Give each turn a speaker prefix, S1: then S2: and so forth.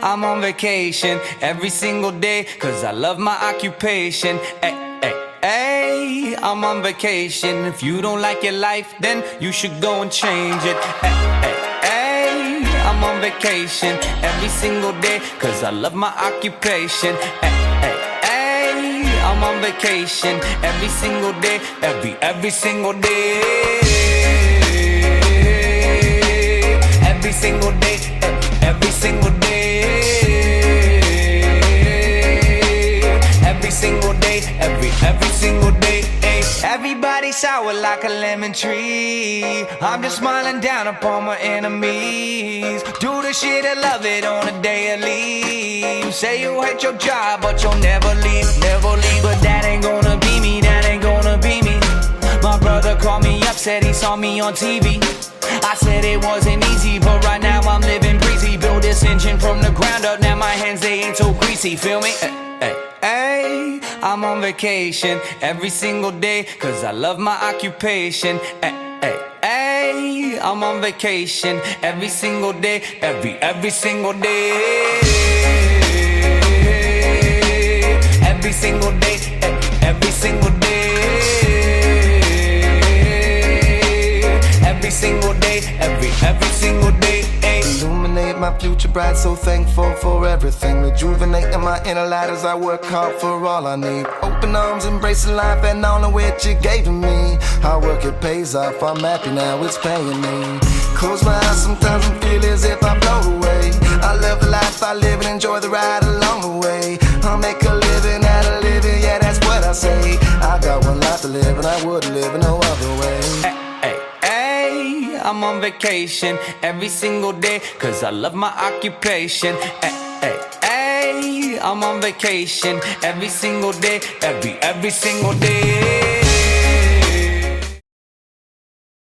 S1: I'm on vacation every single day, cause I love my occupation. Ay, ay, ay, I'm on vacation. If you don't like your life, then you should go and change it. Ay, ay, ay, I'm on vacation every single day, cause I love my occupation. Ay, ay, ay, I'm on vacation every single day, every single day. Every single day, every single day. Every single day, every single day. Everybody sour like a lemon tree. I'm just smiling down upon my enemies. Do the shit and love it on a daily. You say you hate your job, but you'll never leave, never leave. But that ain't gonna be me, that ain't gonna be me. My brother called me up, said he saw me on TV. I said it wasn't easy, but right now I'm living breezy. Build this engine from the ground up, now my hands, they ain't so greasy, feel me? Ay, ay, I'm on vacation every single day, cause I love my occupation. Ay, ay, ay, I'm on vacation every single day, every single day. Every single day, every single day. Every single day, every single day.
S2: Illuminate my future bright, so thankful for everything. Rejuvenating my inner light as I work hard for all I need. Open arms, embracing life and all of which you gave to me. Hard work, it pays off, I'm happy now, it's paying me. Close my eyes, sometimes I feel as if I float away. I love the life I live and enjoy the ride along the way. I'll make a living out of living, yeah, that's what I say. I got one life to live and I wouldn't live in no other way.
S1: I'm on vacation every single day, cause I love my occupation. Ay, ay, ay, I'm on vacation every single day, every single day.